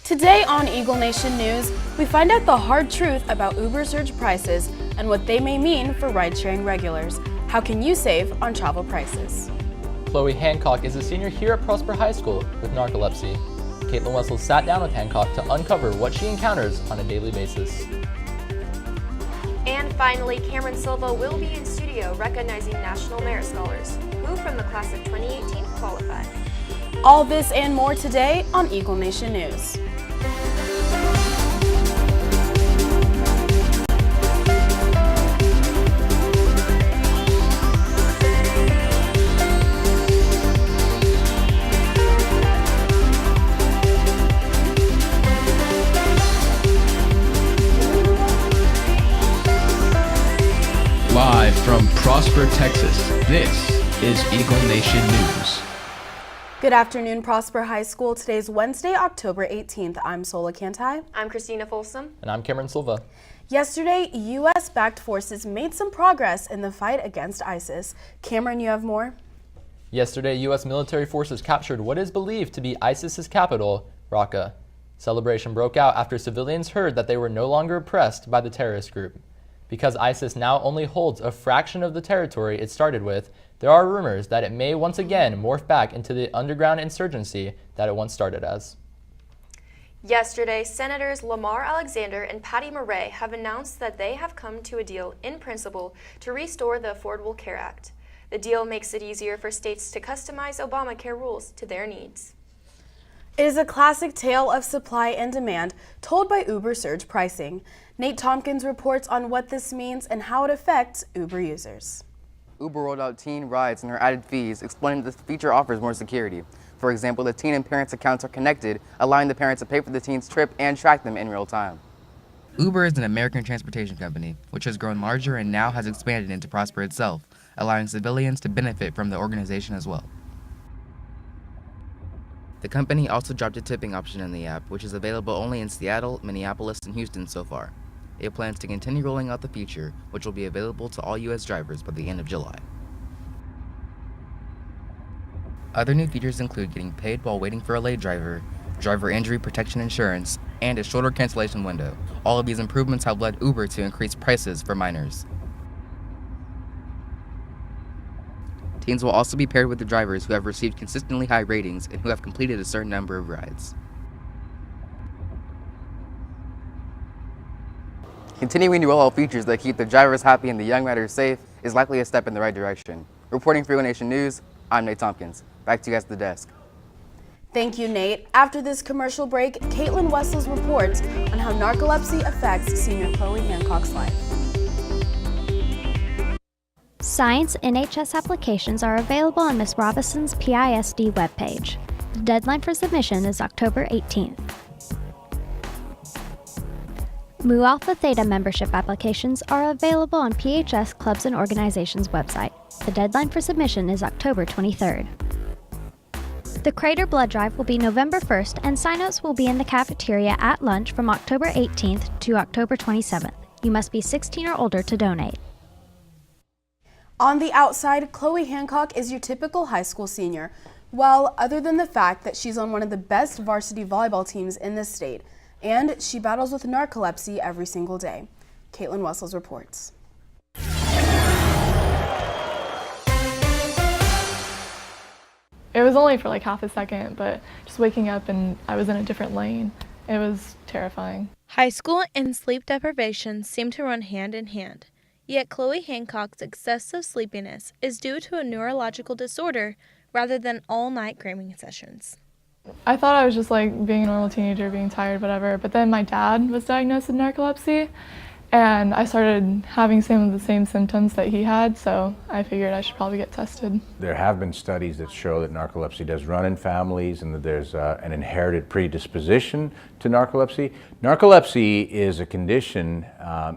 Today on Eagle Nation News, we find out the hard truth about Uber surge prices and what they may mean for ride-sharing regulars. How can you save on travel prices? Chloe Hancock is a senior here at Prosper High School with narcolepsy. Caitlin Wessel sat down with Hancock to uncover what she encounters on a daily basis. And finally, Cameron Silva will be in studio recognizing National Merit Scholars, who from the class of 2018 qualified. All this and more today on Eagle Nation News. Live from Prosper, Texas, this is Eagle Nation News. Good afternoon, Prosper High School. Today's Wednesday, October 18th. I'm Sola Cantai. I'm Christina Folsom. And I'm Cameron Silva. Yesterday, U.S.-backed forces made some progress in the fight against ISIS. Cameron, you have more? Yesterday, U.S. military forces captured what is believed to be ISIS's capital, Raqqa. Celebration broke out after civilians heard that they were no longer oppressed by the terrorist group. Because ISIS now only holds a fraction of the territory it started with, there are rumors that it may once again morph back into the underground insurgency that it once started as. Yesterday, Senators Lamar Alexander and Patty Murray have announced that they have come to a deal in principle to restore the Affordable Care Act. The deal makes it easier for states to customize Obamacare rules to their needs. It is a classic tale of supply and demand told by Uber surge pricing. Nate Tompkins reports on what this means and how it affects Uber users. Uber rolled out teen rides and their added fees, explaining that the feature offers more security. For example, the teen and parents' accounts are connected, allowing the parents to pay for the teen's trip and track them in real time. Uber is an American transportation company, which has grown larger and now has expanded into Prosper itself, allowing civilians to benefit from the organization as well. The company also dropped a tipping option in the app, which is available only in Seattle, Minneapolis, and Houston so far. It plans to continue rolling out the feature, which will be available to all U.S. drivers by the end of July. Other new features include getting paid while waiting for a late driver, driver injury protection insurance, and a shorter cancellation window. All of these improvements have led Uber to increase prices for minors. Teens will also be paired with the drivers who have received consistently high ratings and who have completed a certain number of rides. Continuing to roll out features that keep the drivers happy and the young riders safe is likely a step in the right direction. Reporting for Eagle Nation News, I'm Nate Tompkins. Back to you guys at the desk. Thank you, Nate. After this commercial break, Caitlin Wessels reports on how narcolepsy affects senior Chloe Hancock's life. Science NHS applications are available on Ms. Robinson's PISD webpage. The deadline for submission is October 18th. Mu Alpha Theta membership applications are available on PHS Clubs and Organizations website. The deadline for submission is October 23rd. The Crater Blood Drive will be November 1st, and sign-ups will be in the cafeteria at lunch from October 18th to October 27th. You must be 16 or older to donate. On the outside, Chloe Hancock is your typical high school senior. Well, other than the fact that she's on one of the best varsity volleyball teams in the state, and she battles with narcolepsy every single day. Caitlin Wessels reports. It was only for like half a second, but just waking up and I was in a different lane. It was terrifying. High school and sleep deprivation seem to run hand in hand. Yet Chloe Hancock's excessive sleepiness is due to a neurological disorder rather than all-night cramming sessions. I thought I was just like being a normal teenager, being tired, whatever, but then my dad was diagnosed with narcolepsy, and I started having some of the same symptoms that he had, so I figured I should probably get tested. There have been studies that show that narcolepsy does run in families and that there's an inherited predisposition to narcolepsy. Narcolepsy is a condition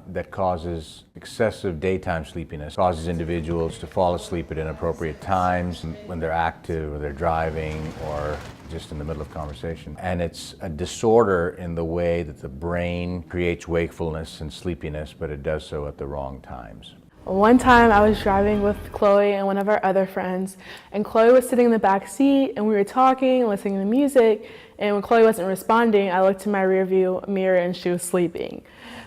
that causes excessive daytime sleepiness, causes individuals to fall asleep at inappropriate times when they're active or they're driving or just in the middle of conversation. And it's a disorder in the way that the brain creates wakefulness and sleepiness, but it does so at the wrong times. One time I was driving with Chloe and one of our other friends, and Chloe was sitting in the back seat and we were talking, listening to music, and when Chloe wasn't responding, I looked in my rearview mirror and she was sleeping,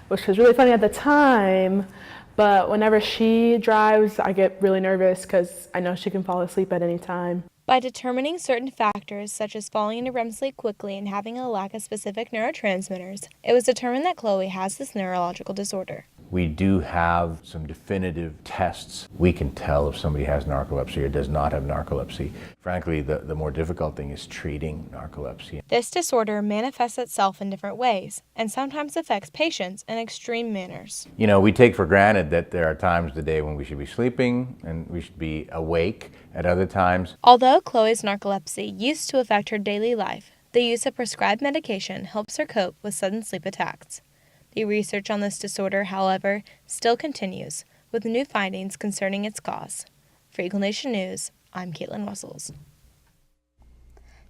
which was really funny at the time, but whenever she drives, I get really nervous because I know she can fall asleep at any time. By determining certain factors, such as falling into REM sleep quickly and having a lack of specific neurotransmitters, it was determined that Chloe has this neurological disorder. We do have some definitive tests. We can tell if somebody has narcolepsy or does not have narcolepsy. Frankly, the more difficult thing is treating narcolepsy. This disorder manifests itself in different ways and sometimes affects patients in extreme manners. You know, we take for granted that there are times of the day when we should be sleeping and we should be awake at other times. Although Chloe's narcolepsy used to affect her daily life, the use of prescribed medication helps her cope with sudden sleep attacks. The research on this disorder, however, still continues, with new findings concerning its cause. For Eagle Nation News, I'm Caitlin Wessels.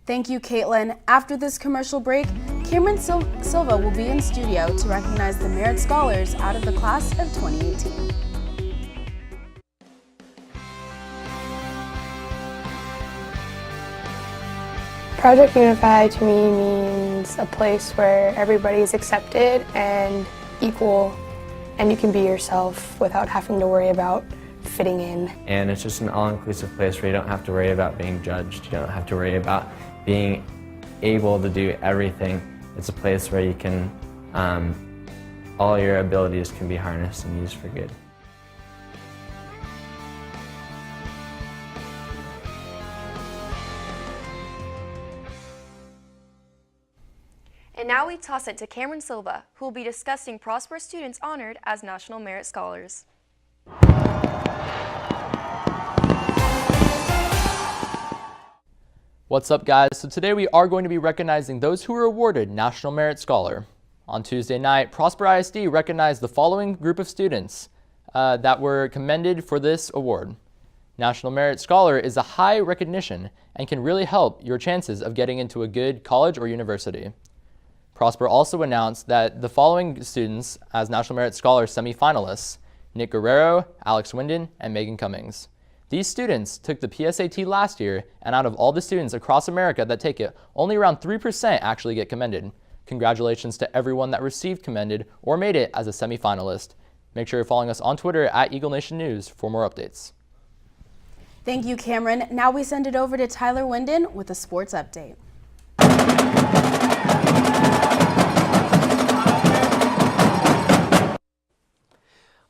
Thank you, Caitlin. After this commercial break, Cameron Silva will be in studio to recognize the Merit Scholars out of the class of 2018. Project Unify to me means a place where everybody is accepted and equal, and you can be yourself without having to worry about fitting in. And it's just an all-inclusive place where you don't have to worry about being judged. You don't have to worry about being able to do everything. It's a place where you can, all your abilities can be harnessed and used for good. And now we toss it to Cameron Silva, who will be discussing Prosper students honored as National Merit Scholars. What's up, guys? So today we are going to be recognizing those who were awarded National Merit Scholar. On Tuesday night, Prosper ISD recognized the following group of students that were commended for this award. National Merit Scholar is a high recognition and can really help your chances of getting into a good college or university. Prosper also announced that the following students as National Merit Scholar semifinalists: Nick Guerrero, Alex Winden, and Megan Cummings. These students took the PSAT last year, and out of all the students across America that take it, only around 3% actually get commended. Congratulations to everyone that received commended or made it as a semifinalist. Make sure you're following us on Twitter at Eagle Nation News for more updates. Thank you, Cameron. Now we send it over to Tyler Winden with a sports update.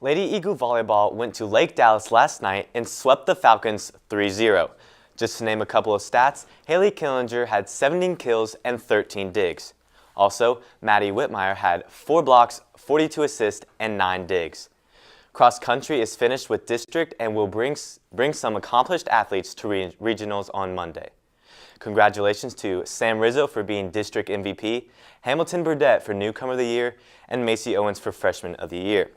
Lady Eagle Volleyball went to Lake Dallas last night and swept the Falcons 3-0. Just to name a couple of stats, Haley Killinger had 17 kills and 13 digs. Also, Maddie Whitmire had 4 blocks, 42 assists, and 9 digs. Cross country is finished with district and will bring some accomplished athletes to regionals on Monday. Congratulations to Sam Rizzo for being district MVP, Hamilton Burdett for Newcomer of the Year, and Macy Owens for Freshman of the Year.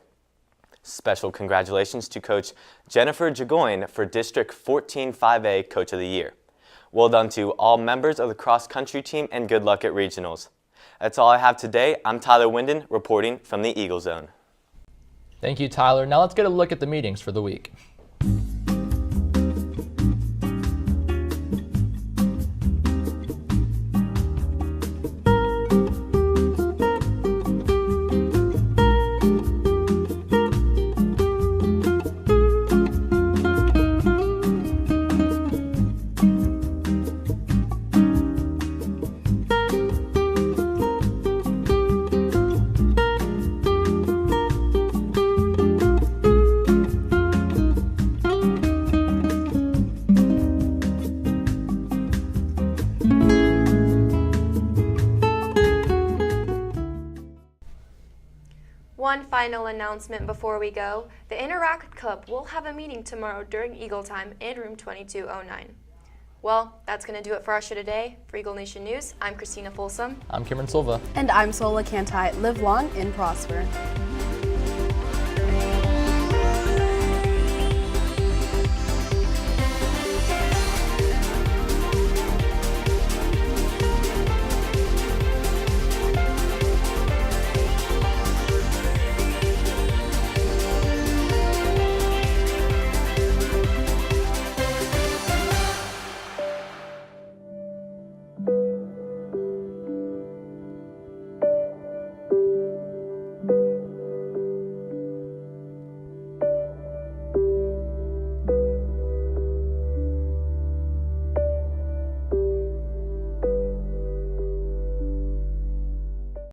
Special congratulations to Coach Jennifer Jagoin for District 14 5A Coach of the Year. Well done to all members of the cross-country team, and good luck at regionals. That's all I have today. I'm Tyler Winden reporting from the Eagle Zone. Thank you, Tyler. Now let's get a look at the meetings for the week. One final announcement before we go. The Interact Club will have a meeting tomorrow during Eagle Time in room 2209. Well, that's going to do it for our show today. For Eagle Nation News, I'm Christina Folsom. I'm Cameron Silva. And I'm Sola Cantai. Live long and prosper.